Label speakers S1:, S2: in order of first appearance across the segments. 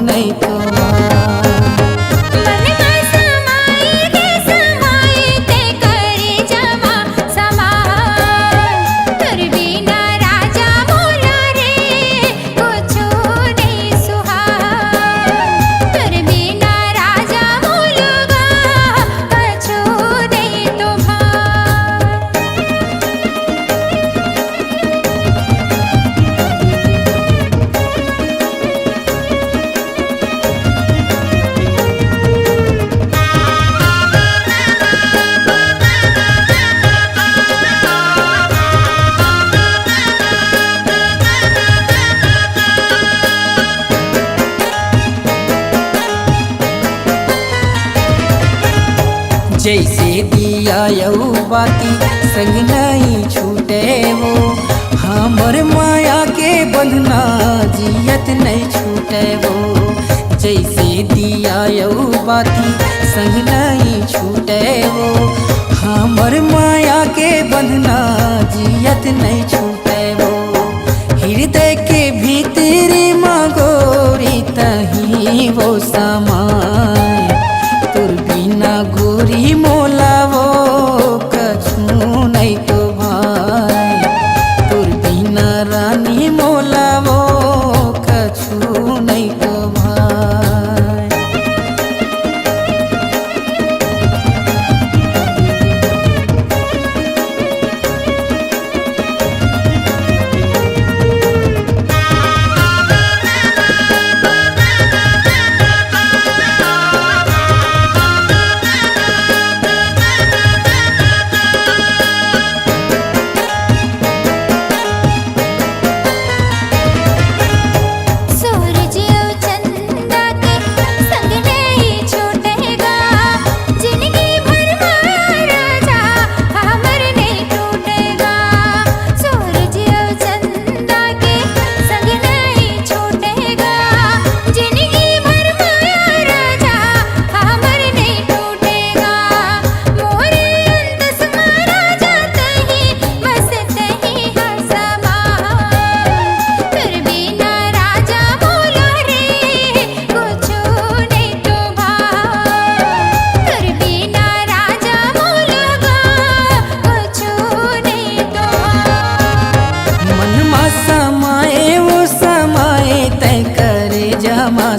S1: नहीं तो जैसे दिया यऊ बाती संग नहीं छूटे हो, हमर माया के बंधना जियत नहीं छूटे हो। जैसे दिया यऊ बाती संग नहीं छूटे हो, हमर माया के बंधना जियत नहीं छूटे हो। हृदय के भीतरी मागोरी तही वो समाय, तुर बिना गोरी मोला वो कछु नहीं तो भाई, तुर बिना रानी मोला वो कछु नहीं तो भाई।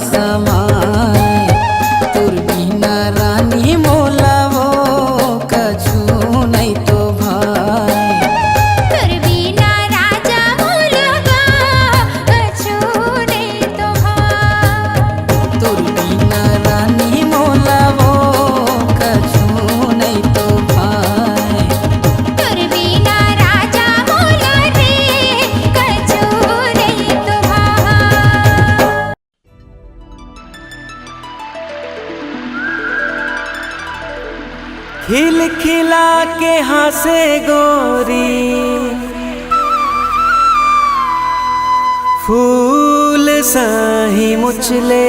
S1: समाय, तुर बिना रानी मोला वो कछु नहीं तो भाई,
S2: तुर बिना राजा मोला कछु नहीं तो भाई,
S1: तुर बिना रानी मोला वो कछु नहीं तो भाई,
S2: तुर बिना राजा मोला रे कछु नहीं तो भाई।
S3: खिल खिला के हंसे गोरी फूल साही मुचले,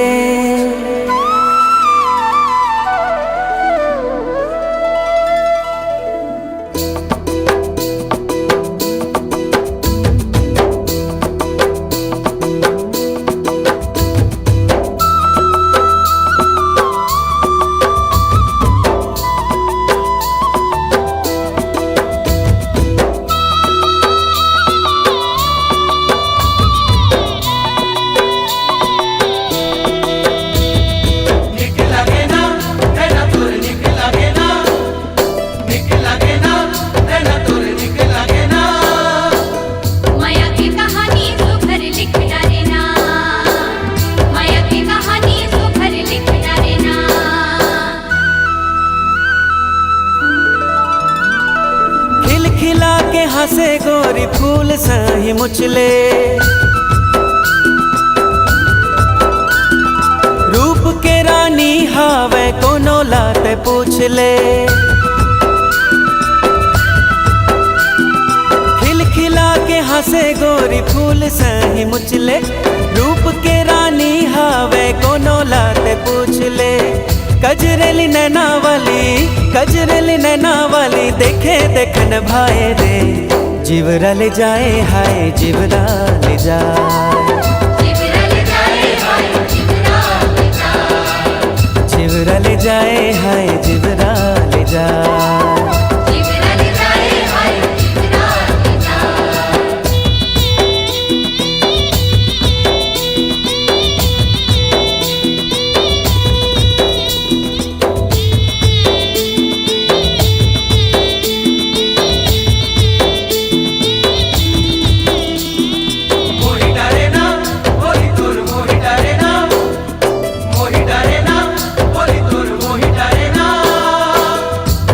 S3: हंसे गोरी फूल सही मुचले, रूप के रानी हावे कोनो लाते पूछ ले। खिल खिला के हंसे गोरी फूल सही मुचले, रूप के रानी हावे कोनो लाते पूछ ले। कजरेली नैना वाली देखे देखन भाए रे, जीवरा ले जाए हाय जीवरा ले जाए,
S2: जीवरा ले जाए हाय जीवरा
S3: जाए हाय जिबरा ले जा।
S2: जिबरा ले जाए हाय जिबरा ले जा।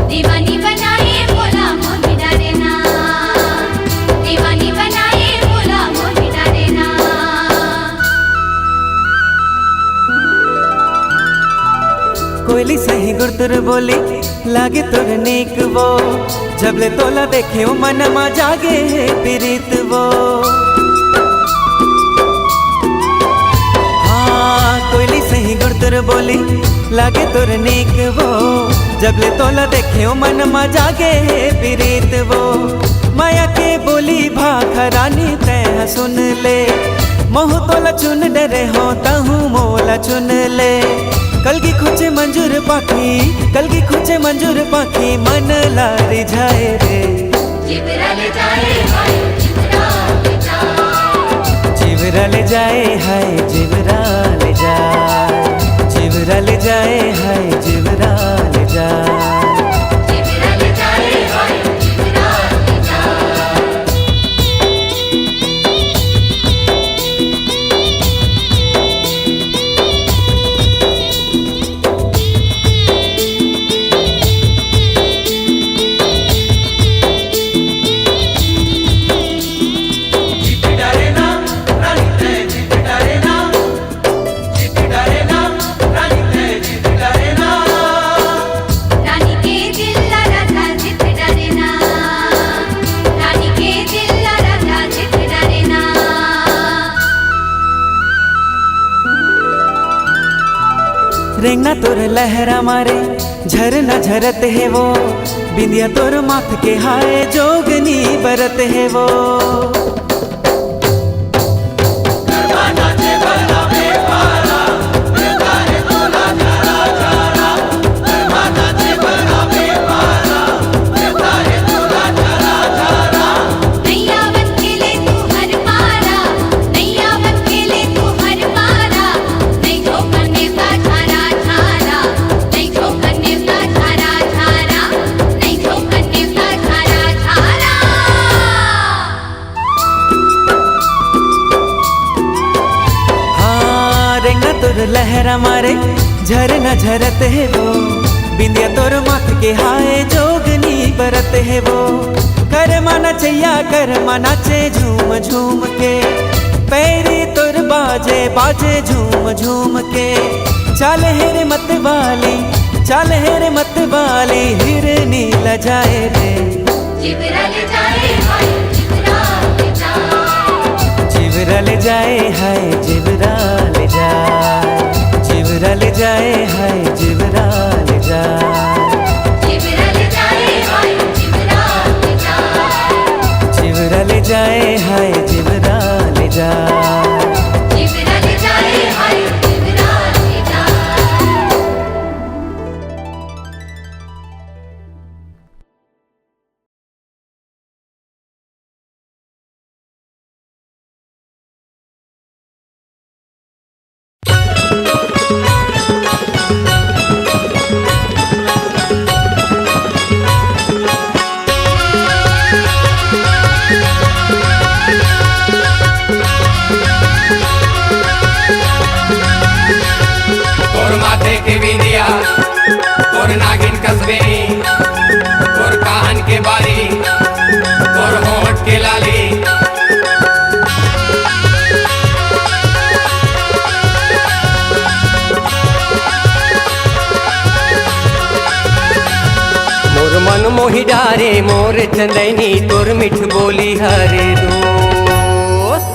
S2: दीवानी बनाए बोला मोही डारे ना। दीवानी बनाए बोला मोही डारे ना।
S3: कोयली सही गुरतुर बोली लागे तुर नेक वो, जबले तोला देखे ओ मन मा जागे है प्रीत वो। हाँ कोयली सही गुरतुर बोली लागे तुर नेक वो, जबले तोला देखे ओ मन मा जागे है प्रीत वो। माया के बोली भाखा रानी तैं सुन ले, मोह तोला चुन डरे हो तहु मोला चुन ले। कलगी खुचे मंजूर पाखी, कलगी खुचे मंजूर पाखी, मन लारी जाए रे।
S2: जिबरा ले जाए हाय जिबरा ले जा।
S3: जिबरा ले जाए हाय जिबरा ले जा। जिबरा ले जाए हाय जिबरा ले जा।
S2: जिबरा ले जाए हाय जिबरा ले जा। रानी के दिल लड़ा था जित डरे ना। रानी के दिल लड़ा था जित डरे ना।
S3: रेंगना तोर लहरा मारे झरना झरत है वो, बिंदिया तोर माथ के हाय जोगनी बरत है वो।
S2: नैया बन के ले तू हर पारा। नैया बन के ले तू हर पारा। नहीं ठोकरने का झारा झारा। नहीं ठोकरने का झारा झारा। नहीं ठोकरने का झारा झारा।
S3: हाँ रेंगना तोर लहरा मारे झरना झरत है वो, बिंदिया तोर माथ के हाय जोगनी बरत है वो। कर माना चैया कर माना चे झूम झूम के, पैरी तोर बाजे बाजे झूम झूम के। चाल है रे मत वाली, चाल है रे मत वाली, हिरनी लजाए रे।
S2: जिबरा ले जाए हाय जिबरा ले जा।
S3: जिबरा ले जाए हाय जिबरा ले जा। जिबरा ले जाए हाय जिबरा ले जा।
S2: जिबरा ले जाए हाय जिबरा ले जा।
S3: जिबरा ले जाए हाय जिबरा ले जा।
S2: जिबरा ले जाए हाय जिबरा ले जा।
S4: तोर माथे के बिंदिया, तोर नागिन कस्बे, तोर काहन के बाली, तोर होंठ के लाली। मोर मन मोहि डारे मोर चंदैनी, तोर मिठ बोली हरे दोस्त।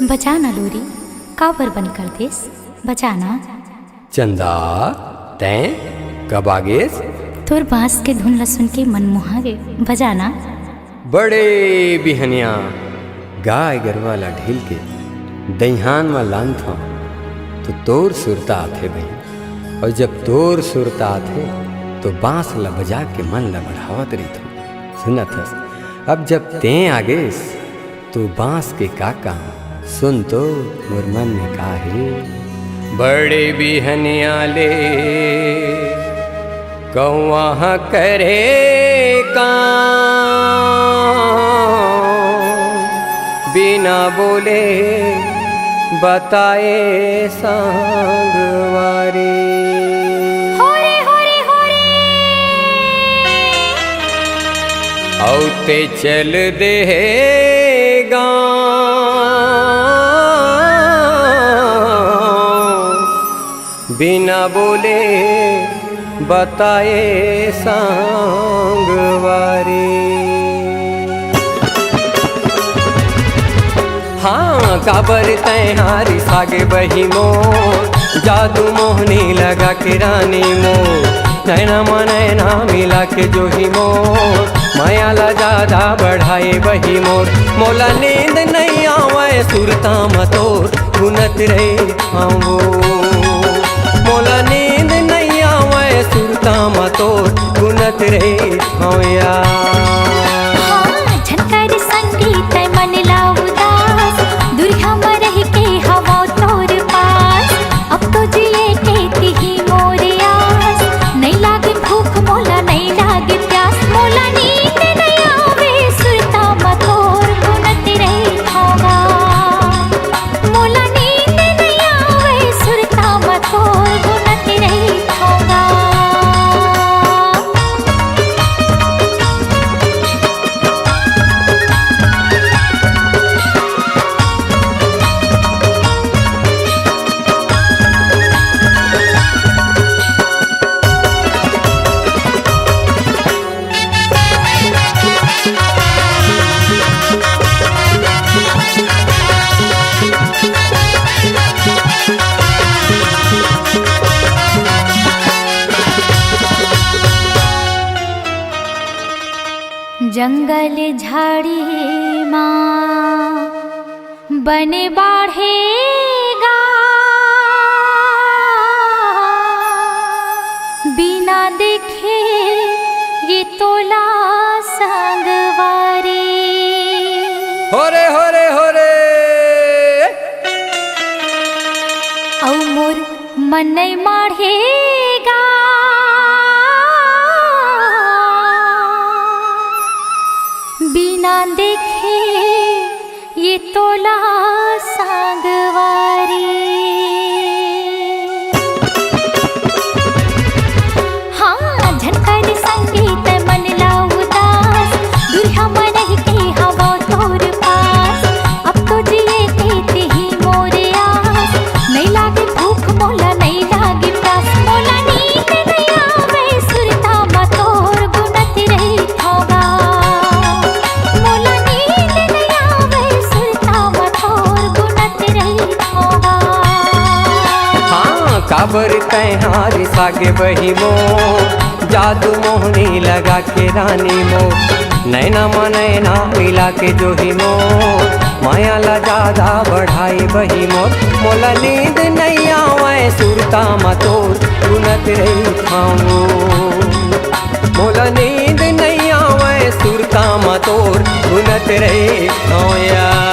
S5: बजाना लोरी काबर बन कर देस बजाना।
S6: चंदा तैं कब आगेस?
S5: तोर बांस के धुन ला सुन के मन मोहा गे बजाना।
S6: बड़े बिहनिया गाय गरवाला ढील के दईहान में लान था तो तोर सुरता आथे बहन, और जब तोर सुरता आथे तो बांस ला बजा के मन ला बढ़ावत रही थो। सुनत हस अब जब तें आगेस तो बांस के का काम सुन तो मोर मन में का है। बड़े बिहनिया ले कौआ करे काम, बिना बोले बताए सांगवारी। औते चल दे गाँव, बिना बोले बताए सांगवारी। हाँ काबर तैहारी सागे बही मोर, जादू मोहनी लगा के रानी मोर, नैना मनैना मिला के जो ही मोर, माया ला ज्यादा बढ़ाए बही मोर। मोला नींद नहीं आवे सुरता मतोर गुनत रे आओ, मोला नींद नहीं आवे सुरता मतोर गुनत रे आओ यार।
S5: हाँ झनकर संगीत मन लाउदास, दुरिया में रह के हवा तोर पास, अब तो जिए के तिही मोर आस, नहीं लागे भूख मोला नहीं लागे प्यास, मोला नींद नहीं आवे सुरता मतोर गुनत रे होगा, मोला नींद नहीं आवे सुरता मतोर गुनत रे होगा। जंगल झाड़ी माँ बने बाढ़ेगा, बिना देखे ये तोला संगवारी।
S6: होरे होरे होरे
S5: औ मोर मन नहीं माढ़ेगा, बिना देखे ये तोला सांगवारी। हाँ झनकर संगीत मन लाउदास, दुरिया में रह के हवा तोर पास, अब तो जिए के तिही मोर आस, नहीं लागे भूख मोला नहीं लागे प्यास, मोला नींद नहीं आवे सुरता मतोर गुनत रे होगा, मोला नींद नहीं आवे सुरता मतोर गुनत रे होगा।
S6: हाँ काबर तैहारी सागे बही मोर, जादू मोहनी लगा के रानी मोर, नैना मनैना मिला के जो ही मोर, माया ला ज्यादा बढ़ाई बही मोर। मोला नींद नहीं आवे सुरता मतोर गुनत रे खाऊं, मोला नींद नहीं आवे सुरता मतोर गुनत रे खाऊं यार।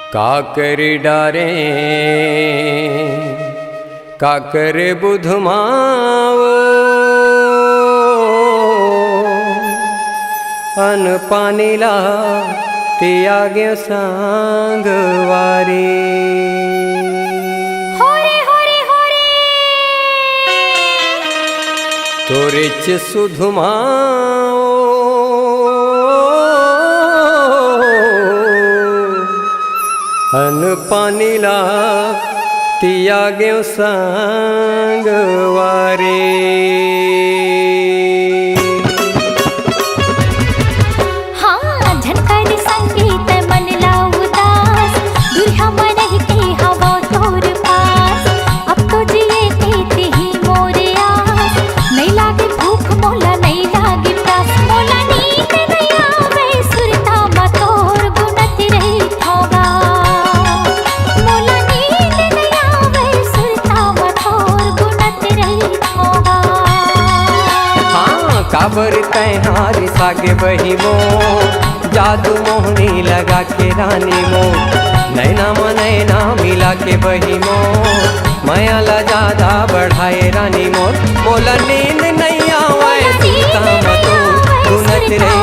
S6: काकर डारे काकर बुधमाओ, अन पानीला त्याग्यो सांगवारी तोरेच सुधुमाओ अन पानीला त्याग्यो सांगवारी काबर तैहारी सागे बही मो जादू मोहनी लगा के रानी मो नैना नैना मिला के बही मो माया ला ज्यादा बढ़ाए रानी मोर मोला नींद नहीं आवे सीता मतो गुनत रही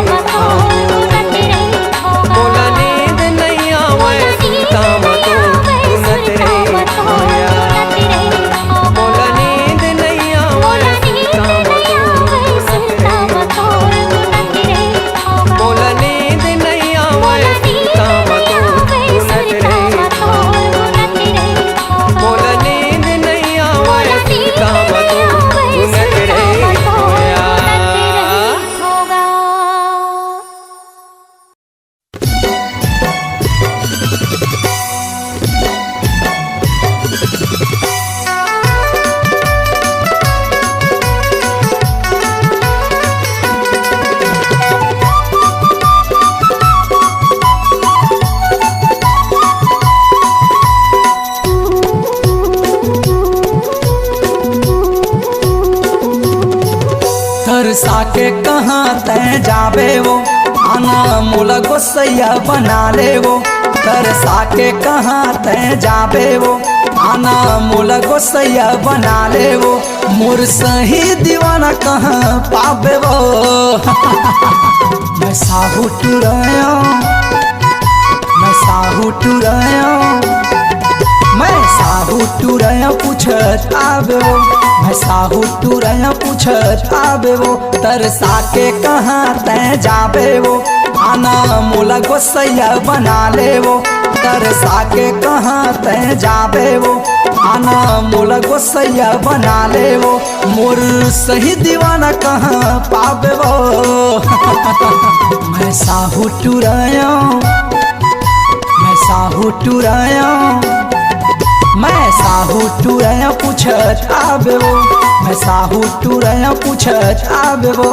S6: मोला नींद नहीं आवे सीता मतो गुनत रही मोला नींद नहीं आवे सीता मोला नींद नहीं आवे सीता मतो गुनत रही मोला नींद नहीं आवे सीता मतो गुनत रही
S1: तरसा के कहाँ तय जाबे वो आना मोला गोसैया बना ले वो तरसा के कहाँ तय जाबे वो आना मोला गोसैया बना ले वो मोर सही दीवाना कहाँ पाबे वो मैं साहू टुराया मैं साहू टुराया मैं साहू टुराया पूछत आबे वो मैं साहू टुराया पूछत आबे वो तरसा के कहाँ तय जाबे वो आना मोला गोसैया बना ले वो तरसा के कहाँ तय जाबे वो आना मोला गोसैया बना ले वो मोर सही दीवाना कहाँ पाबे वो मैं साहू टुराया मैं साहू टुराया मैं साहू टुराया पूछत आबे वो मैं साहू टुराया पूछत आबे वो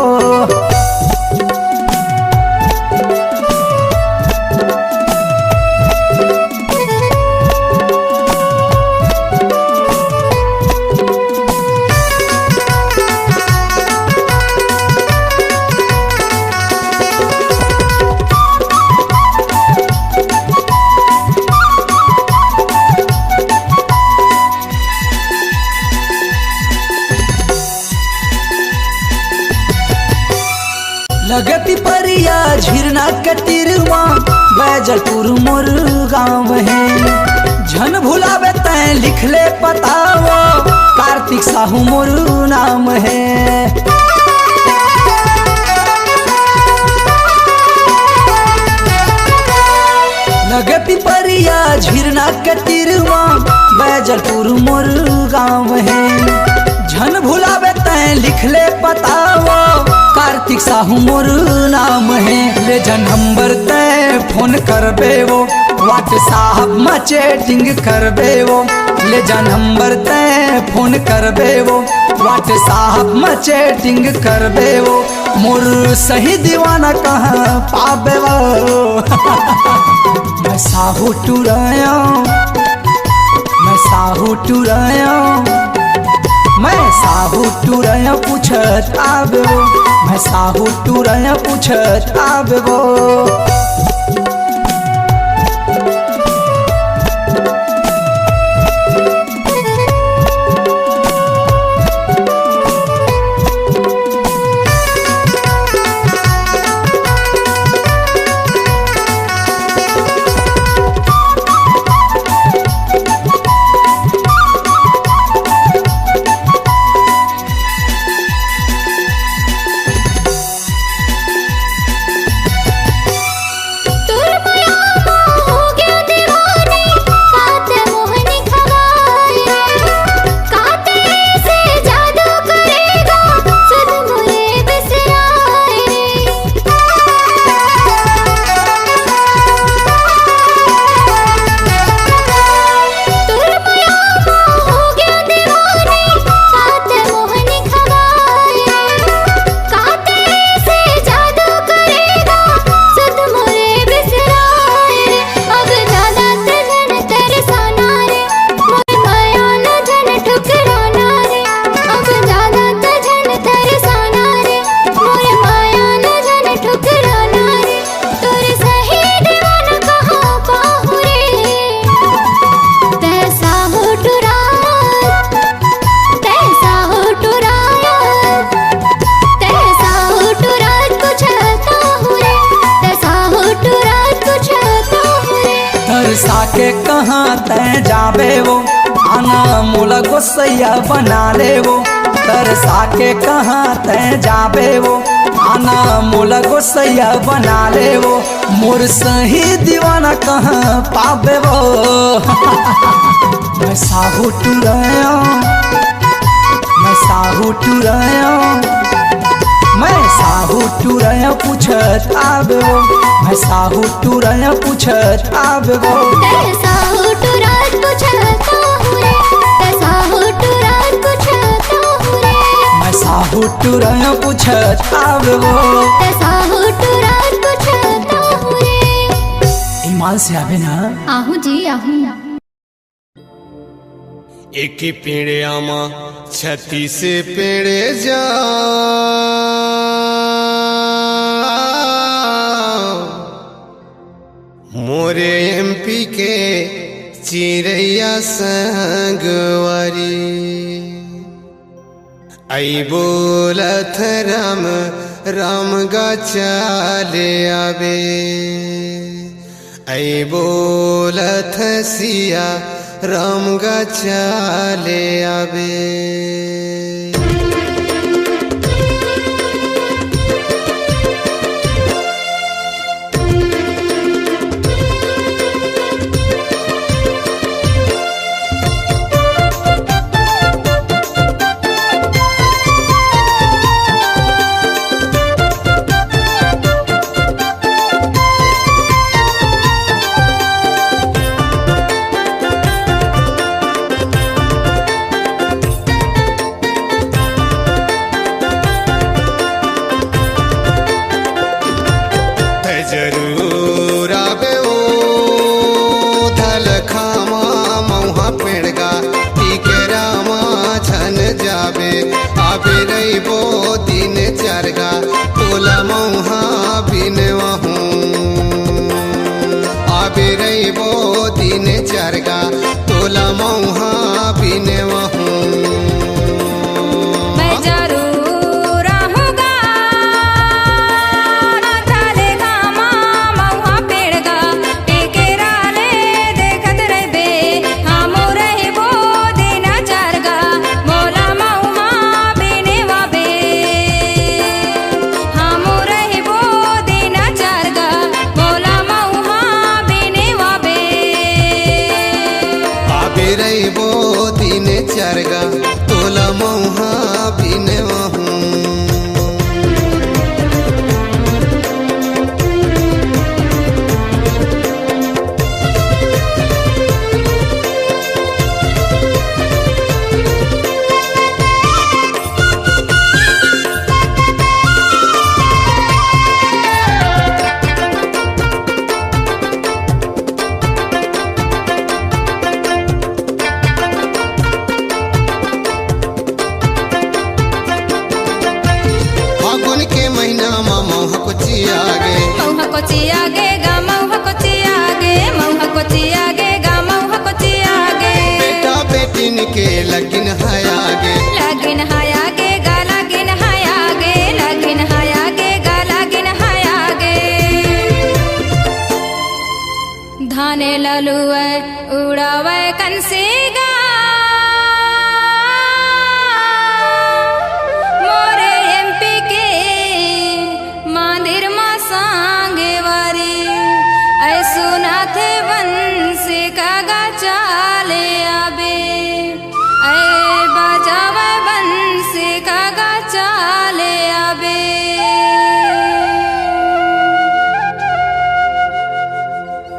S1: लगती परिया झिरना कतिरवा बैजलपुर मोर गाँव है झन भुलावे तय लिख ले पतावो कार्तिक साहू मोर नाम है लगती परिया झिरना कतिरवा बैजलपुर मोर गाँव है झन भुलावे तय लिख ले पतावो कार्तिक साहू मोर नाम है ले जन नंबर तय फोन करबे वो व्हाट्सएप में चैटिंग करबे वो ले जन नंबर तय फोन करबे वो व्हाट्सएप में चैटिंग करबे वो मोर सही दीवाना कहाँ पाबे वो मैं साहू टुराया मैं साहू टुराया मैं साहू टुराया पूछत आबे वो मैं साहू टुराया पूछत आबे वो के कहाँ तय जाबे वो आना मोला गोसैया बना ले वो तरसा के कहाँ तय जाबे वो आना मोला गोसैया बना ले वो मोर सही दीवाना कहाँ पाबे वो मैं साहू टुराया मैं साहू टुराया मैं साहू टुराया पूछत आबे वो मैं साहू टुराया पूछत आबे वो
S5: तैसा हुटुरात पूछता हूँ रे, तैसा हुटुरात पूछता हूँ रे,
S1: मैं साहू टुराया पूछत आबे वो
S5: तैसा हुटुरात पूछता हूँ रे।
S1: ईमान से आबे ना
S5: आहू जी आहू।
S7: एक पेड़े आमा छती से पेड़े जा मोरे एमपी के चिड़ैया संगवारी आई बोलत राम राम गा चाले आबे आई बोलत सिया राम गा चाले आबे जरूर आबे ओ धल खामा मौहा पेड़गा टीके रामा छन जाबे आबे रही बो दिन चरगा तोला मौहा बिनवाहू आबे रही बो दिन चरगा तोला मौहा बिनवाहू चरगा तोला मौहा बिनवाहू के लगिन हयागे
S2: लगिन हयागे गा लगिन हयागे लगिन हयागे गा लगिन हयागे धाने ललुए उड़ावे कंसी गा मोरे एमपी के मंदिर मा सांगे वारी ऐसु नाथे वंश का गा चाले आबे बजावे बंस का गा चाले आबे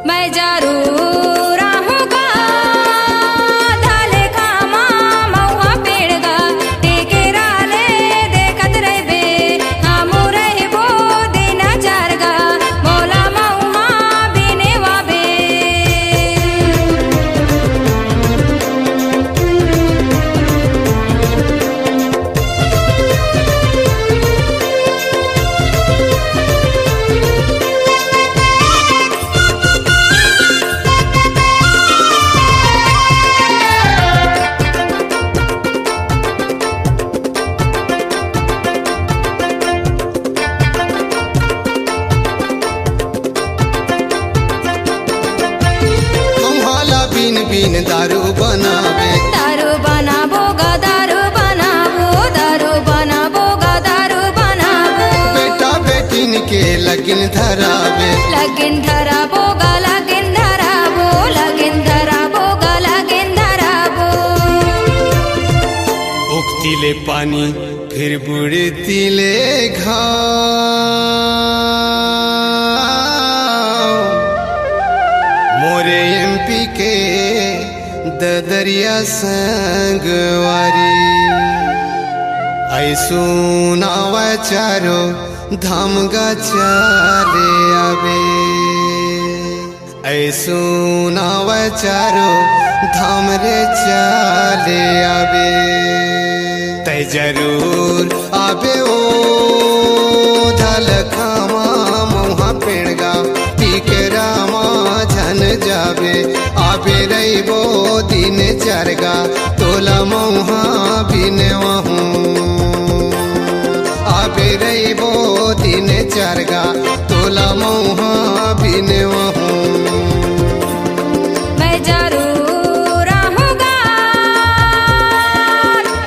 S2: मैं जरूर आहूँगा धाले खामा मौहा पेड़गा टेके राले देखत रहबे हमू रहबो दिन चरगा मोला मौहा बिनेवाबे
S7: दिन दारू बनावे।
S2: दारू बनाबो गा दारू बनाबो, दारू बनाबो गा दारू बनाबो।
S7: बेटा बेटिन के लगिन धरावे।
S2: लगिन धराबो गा लगिन धराबो, लगिन धराबो गा लगिन धराबो।
S7: उगतीले पानी फिर बुड़तीले घाव। मोरे एमपी के ददरिया संगवारी। ऐसू नावा चारो धाम गा चाले आवे। ऐसू नावा चारो धाम रे चाले आवे। तय जरूर आवे ओ झलखामा मुहा पेड़गा टीके रामा झन जावे। आवे रहीबो दिन चरगा तोला मुहा बिनवाहूं। आवे रहीबो दिन चरगा तोला मुहा बिनवाहूं।
S2: मैं जरूर आऊँगा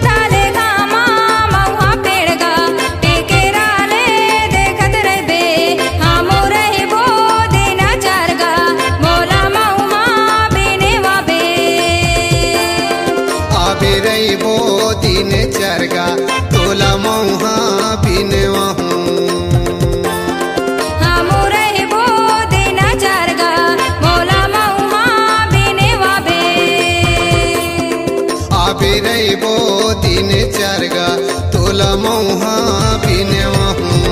S2: डालेगा महुआ पेड़गा टीके राले देखत रहबे। हम रहिबो दिन चरगा मोला महुआ बिनवाबे।
S7: आवे रहीबो दिन चरगा तोला मुहा बिनवाहूं।
S2: हम रहिबो दिन चरगा मोला महुआ बिनवाबे।
S7: आवे रहीबो दिन चरगा तोला मुहा बिनवाहूं।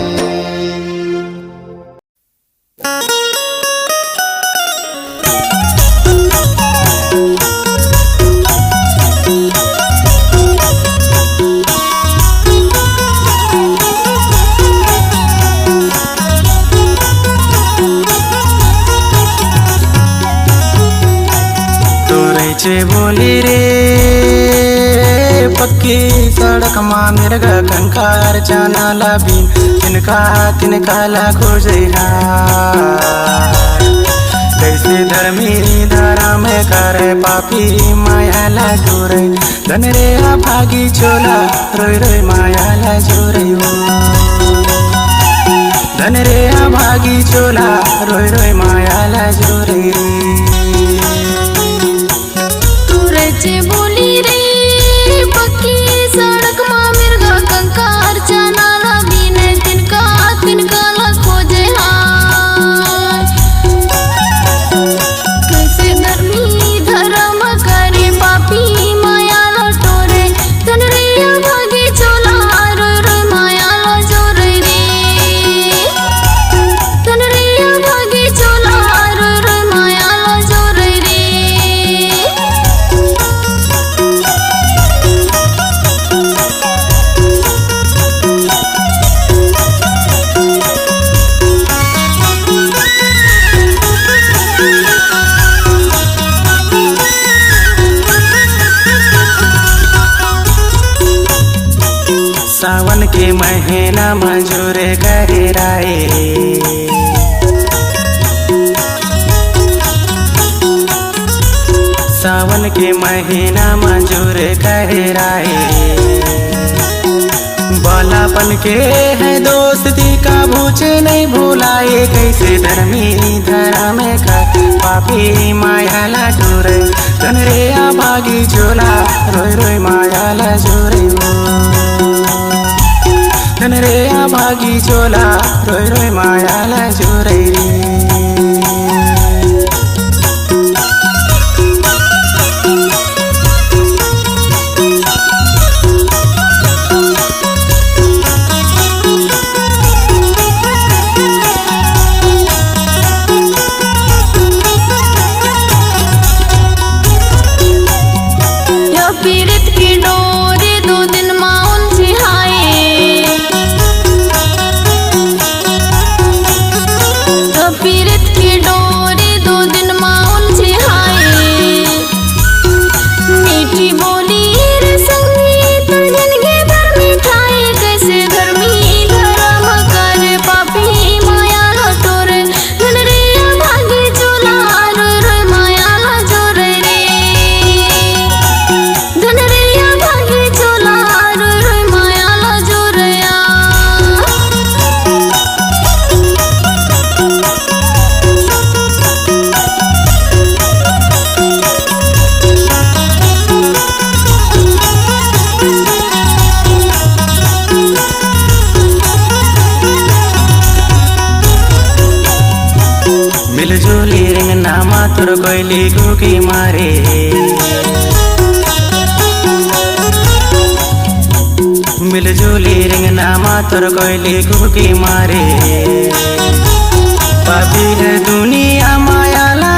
S8: तोरे बोली रे पक्की सड़क माँ मिर्गा कंकार जाना लाबिन तिनका ला खोजे। कैसे धर्मी धारा में करे पापी माया ला जोरे। धन रे भागी चोला रोई रोई माया ला जोरे। धन रे भागी चोला रोई रोई माया ला जोरे।
S5: तुरेचे बोली रे पक्की सड़क माँ मिर्गा कंकार जाना लाबिन तिनका ला खोजे। कैसे धर्मी धर्म करे पापी माया ला टोरे। धन रे भागी चोला रोई रोई माया ला जोरे रे। धन रे भागी चोला रोई रोई माया ला जोरे रे।
S8: सावन के महीना मंजूर करे राए। सावन के महीना मंजूर करे राए। बालापन के है दोस्ती का भूचे नहीं भुलाए। कैसे धर्मी धरा में का पापी माया ला डोरे। धन रे भागी चोला रोई रोई माया ला जोरे। धन रे भागी चोला रोई रोई माया ला जोरे।
S5: या पीड़ित की डोरे 2 दिन माँ उनसे हाय।
S8: तोर कोयली कुकी मारे मिलजुली रिंगनामा तोर कोयली कुकी मारे पापी है दुनिया मायाला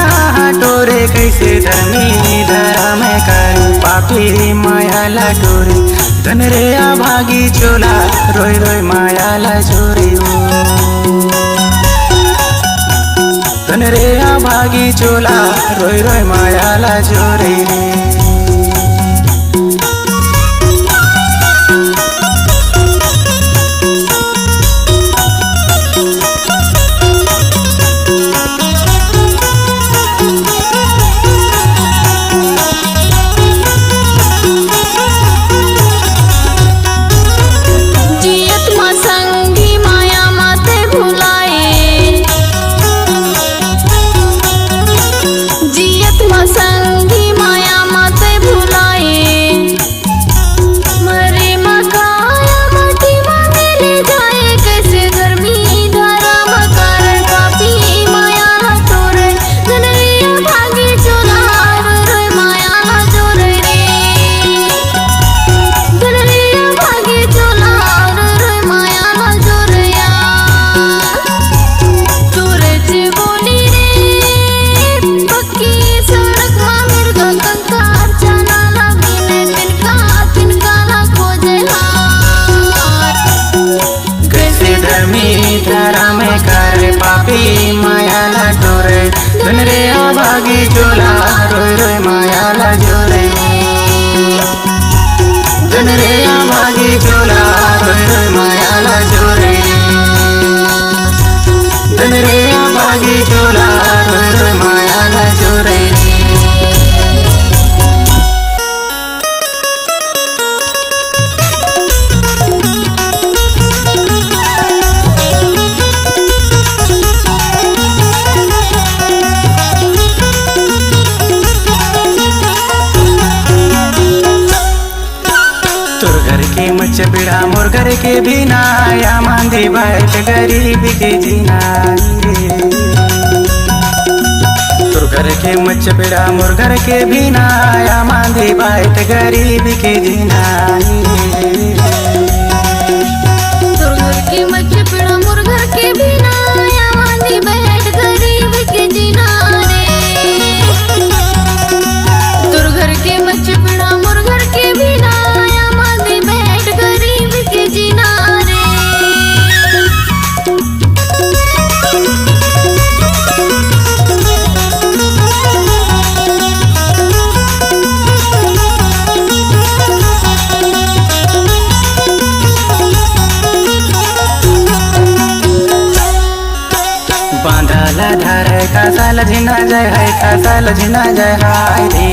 S8: टोरे कैसे धर्मी धर्म कर पापी मायाला टोरे धन रे भागी चोला रोय रोय मायाला चोरी धन रे भागी चोला रोय रोय मायाला चोरी पापी मायाला टोरे धन रे भागी चोला रोय रोय मायाला जोरे धन रे भागी चोला रोय रोय मायाला जोरे धन रे भागी चोला रोय रोय मायाला जोरे मच बिड़ा मोर घर के बिना या मांदी बैठ गरीब के जीना तोर घर के मच बिड़ा मोर घर के बिना या मांदी बैठ गरीब के जीना
S2: तोर घर के मच बिड़ा मोर घर के बिना या मांदी बैठ गरीब के जीना रे तोर घर के मच बिड़ा मोर घर के बिना
S8: बांधला धार कासाल झिना जय है कासाल झिना जय हाय रे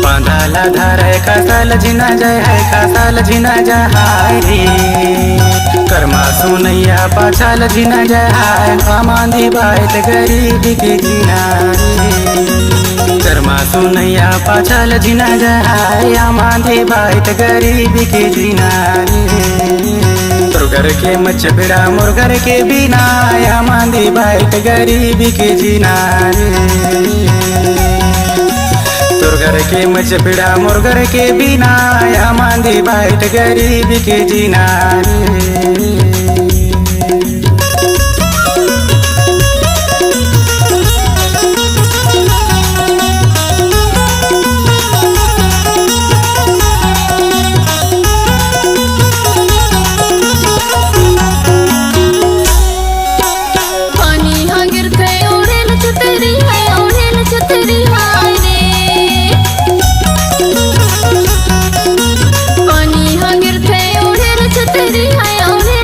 S8: बांधला धार कासाल झिना जय है कासाल झिना जय हाय रे कर्मा सुनैया पाछाल झिना जय हाय मांदी बात गरीब के जीना रे कर्मा सुनैया पाछाल झिना जय हाय मांदी बात गरीब के जीना रे तोर घर के मच बिड़ा मोर घर के बिना या मांदी बैठ गरीब के जीना तोर घर के मच बिड़ा मोर घर के बिना या मांदी बैठ गरीब के जीना
S2: तेरी है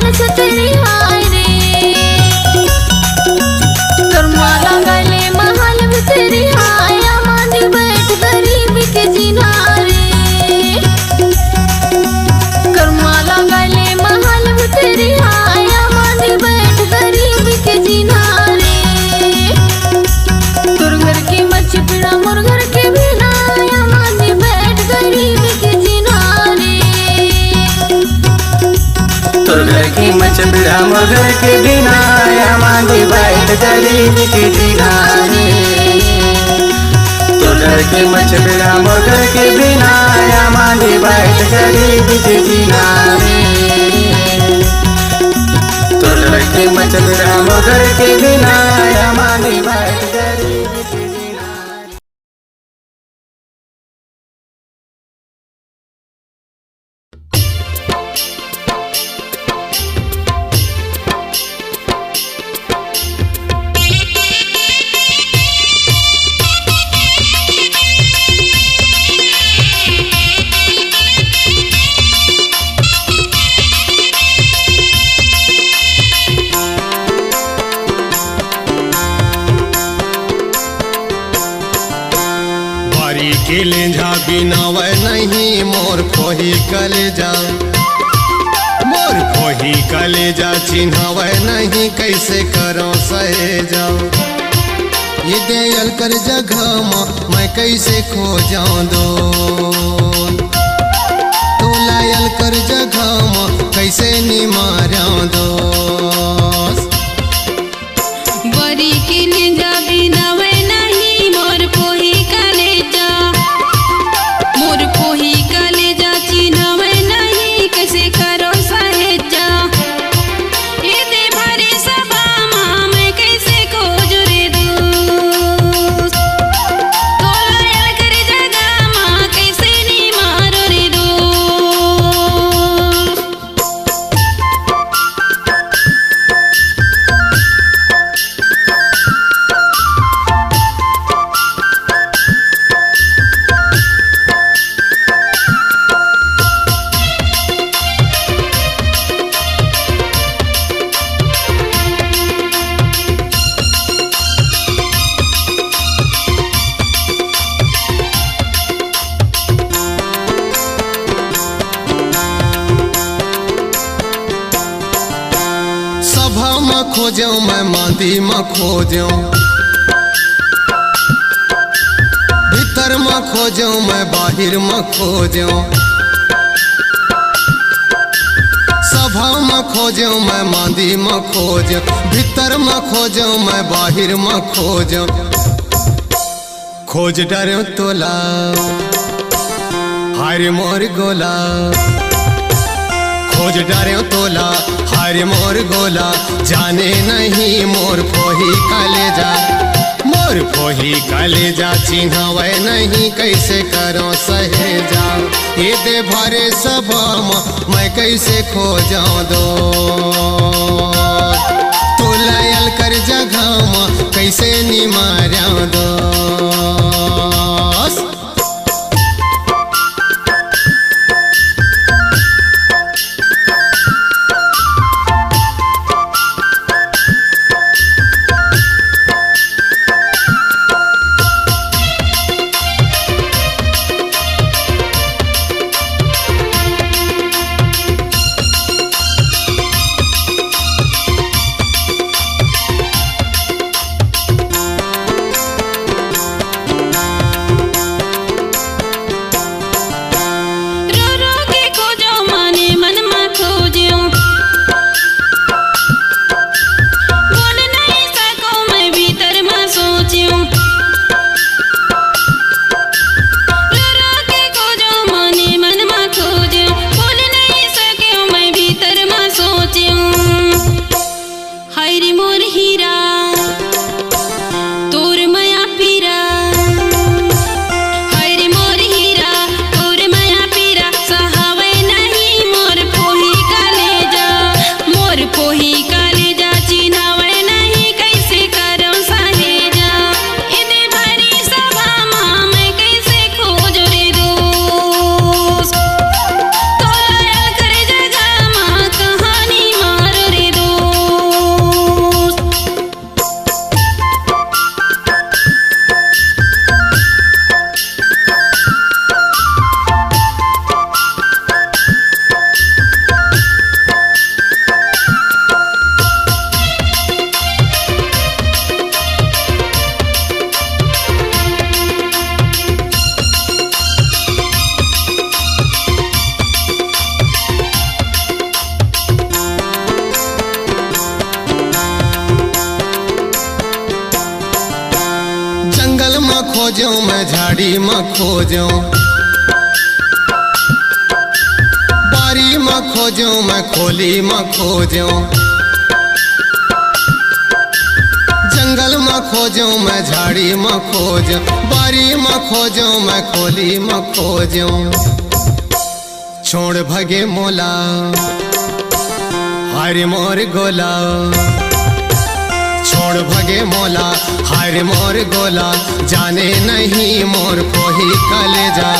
S8: तोर घर के मच बिड़ा मोर घर के बिना या मांगे बैठ गरीब के जीना रे तोर घर के मच बिड़ा मोर घर के बिना या मांगे बैठ गरीब के जीना रे तोर घर के मच बिड़ा मोर घर के बिना या मांगे बैठ गरीब के जीना रे।
S7: बारी के लेंझा बिनावे नहीं मोर खोही कलेजा मोर खोही कलेजा चिन्हावे नहीं कैसे करो सहेजा ये दयाल कर जगह मैं कैसे खो जाऊं दो तो लायल कर जगह कैसे निमारा दो
S2: बरी के लेंजा बिनावे नहीं मोर पोही कलेजा चिन्हवे नहीं कैसे करो सहेजा ये दे भरे सभा मैं कैसे खोज रे दोस्त तो लायल कर जगह माँ कैसे नी मारो रे दोस्त।
S7: सभा में खोजो मैं मांदी में खोजो भीतर में खोजो मैं बाहर में खोजो सभा में खोजो मैं मांदी में खोजो भीतर में खोजो मैं बाहर में खोजो खोज डरो तोला हार मोर गोला खोज डरे तोला हारे मोर गोला जाने नहीं मोर खोही कलेजा चिन्हवे नहीं कैसे करो सहेजा ये दे भरे सभा मैं कैसे खो जाऊं दो तो लायल कर जगह कैसे निमारा दो खोजो मैं झाड़ी में खोजो, बारी में खोजो मैं खोली में खोजो, जंगल में खोजो मैं झाड़ी में खोजो, बारी में खोजो मैं खोली में खोजो। छोड़ भगे मोला हरे मोर गोला, छोड़ भगे मोला हरे मोर गोला, जाने नहीं मोर कोही कलेजा,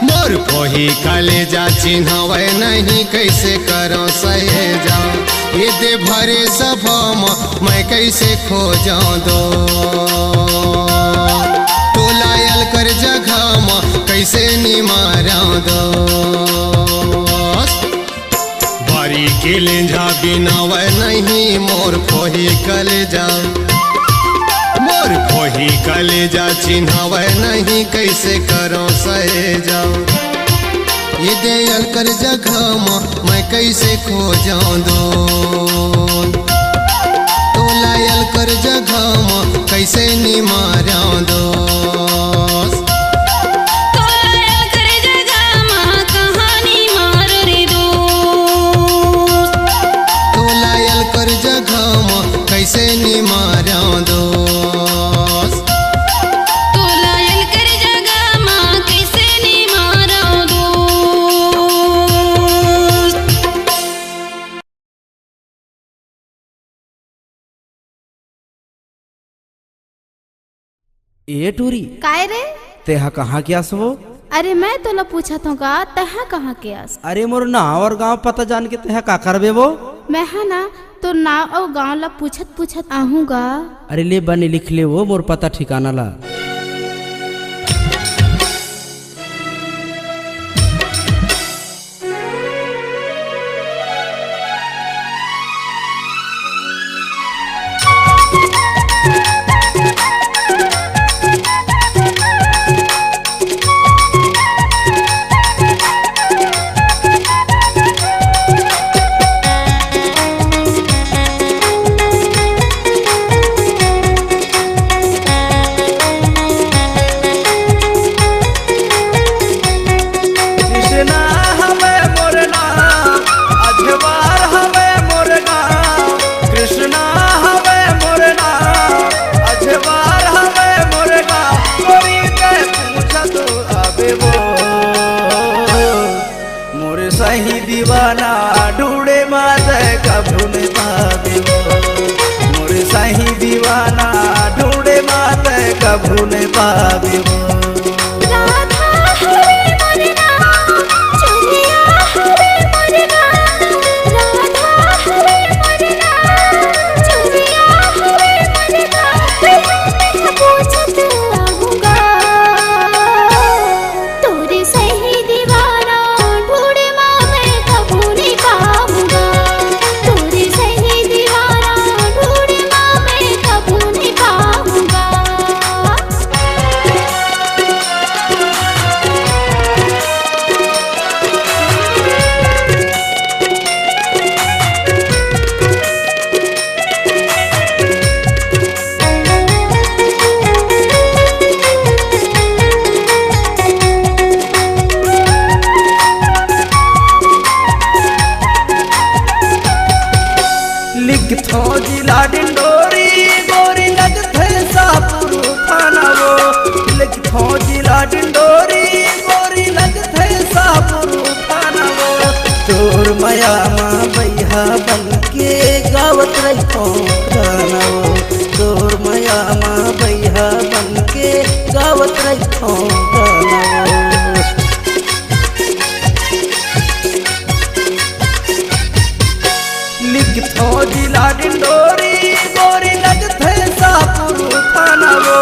S7: मोर कोही कलेजा चिन्हवे नहीं कैसे करो सहेजा, ये दे भरे सभा मैं कैसे खो जाऊं दो, तो लायल कर जगह में कैसे निमारा दो, बारी के लेंझा बिना वह नहीं मोर कोही कलेजा, मोर कोही कलेजा चिन्हवे नहीं कैसे करो सहेजा, ये दयाल कर जगह मैं कैसे खो जाऊं दो, तो लायल कर जगह कैसे निमारा दो, कैसे निमारा दोस्त,
S2: तो लायल कर जगह माँ कैसे निमारा दोस्त।
S9: ए टूरी
S10: काय रे?
S9: तेहा कहाँ के आसवो?
S10: अरे मैं तो ला पूछा था का तहा कहाँ के आस?
S9: अरे मोर नाव और गांव पता जान के तेहा का करबे वो?
S10: मैं है ना तो नाव और गांव ला पूछत पूछत आहूँगा।
S9: अरे ले बने लिख ले वो मोर पता ठिकाना ला।
S1: सही दीवाना ढूंढे माते कभू न पावे वो, मोरे सही दीवाना ढूंढे माते कभू न पावे वो।
S5: राधा हरे मोरे नाम, चुनिया हरे मोरे नाम, राधा हरे मोरे नाम, चुनिया हरे मोरे नाम, मैं पूछत रहूँगा तोरे सही दीवाना ढूंढे माँ मैं कभू नहीं पाऊँगा, तोरे सही दीवाना ढूंढे माँ मैं कभू नहीं पाऊँगा।
S1: लिखथो जिला डिंडोरी गोरी लगथे सापुर थाना वो, लिखथो जिला डिंडोरी गोरी लगथे सापुर थाना वो। तोर माया माँ भैया बन के गावत रहो गाना वो, तोर माया माँ भैया बन के गावत रहो गाना वो। लिखथो जिला डिंडोरी गोरी लगथे सापुर थाना वो,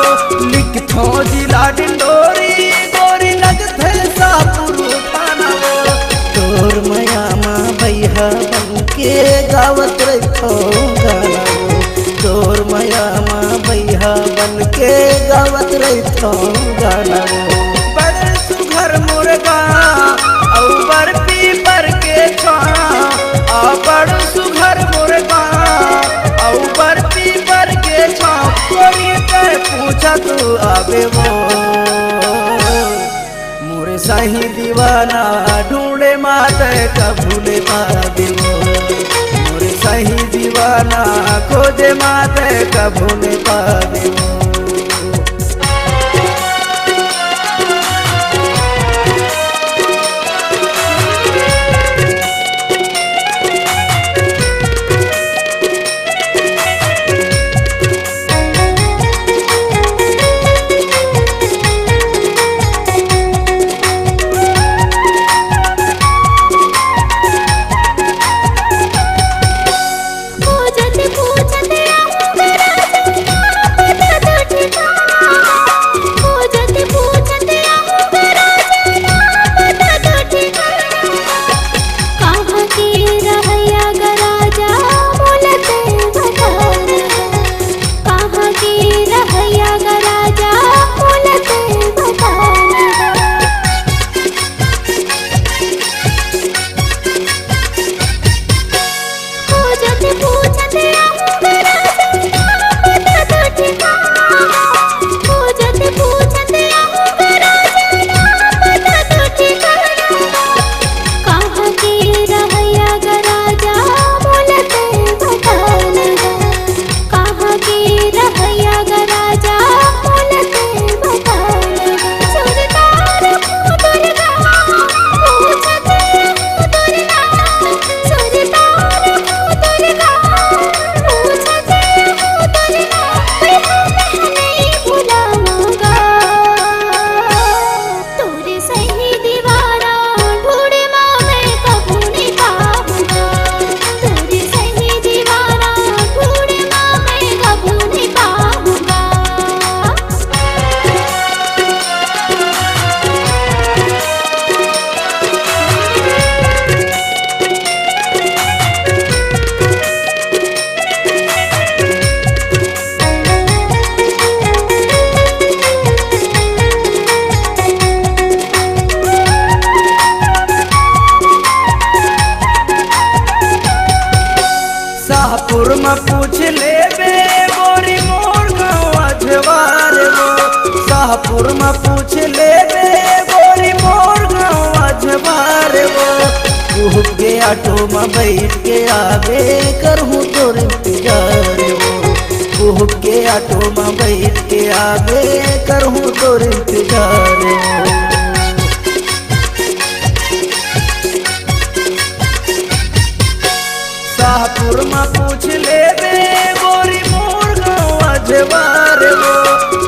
S1: लिखथो जिला डिंडोरी गोरी लगथे सापुर थाना वो। तोर माया माँ भैया बन के गावत रहो गाना वो, तोर माया माँ भैया बन के गावत रहो गाना वो। बड़ सुघर मुर्गा औ बर पीपर के छाँ, आ बड़ सुघर मुर्गा औ बर पीपर के छाँ, कोई के पूछा पूछा तू आवे वो मोरे सही दीवाना ढूंढे माते कभू ने पावे वो मोरे सही दीवाना खोजे माते कभू ने पावे वो शाहपुर में पूछ ले बे मोरी मोर गाँव अजवार वो शाहपुर में पूछ ले बे मोरी मोर गाँव अजवार वो कुह के ऑटो में बैठ के आवे करहूँ तोर इंतजार वो कुह के ऑटो में बैठ के आवे करहूँ तोर इंतजार वो शाहपुर में पूछ ले बे गोरी मोर गाँव अजवार वो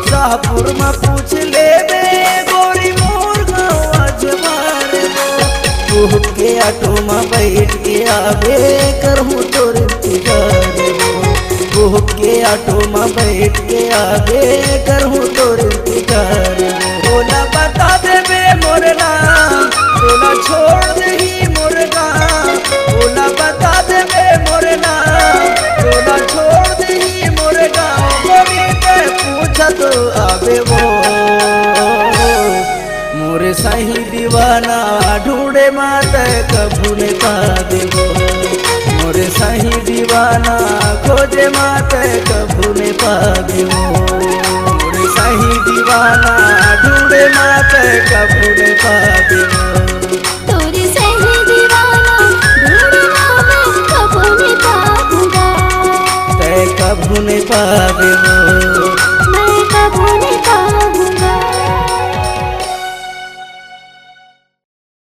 S1: शाहपुर में पूछ ले बे गोरी मोर गाँव अजवार वो कुह के ऑटो में बैठ के आवे करहूँ तोर इंतजार वो कुह के ऑटो में बैठ के आवे करहूँ तोर इंतजार बोला बता दे बे मोर नाम बोला छोड़ दही मोर गाँव बोला बता दे बे मोर नाम बोला छोड़ दही मोर गाँव गोरी के पूछा तो आवे वो मोरे सही दीवाना ढूंढे माते कभू ने पावे वो मोरे सही दीवाना खोजे माते कभू ने पावे वो मोरे सही दीवाना ढूंढे माते कभू ने पावे वो
S5: तोरे सही दीवाना ढूंढना मैं कभू नहीं पाऊंगा
S1: तै कभू नहीं पावे वो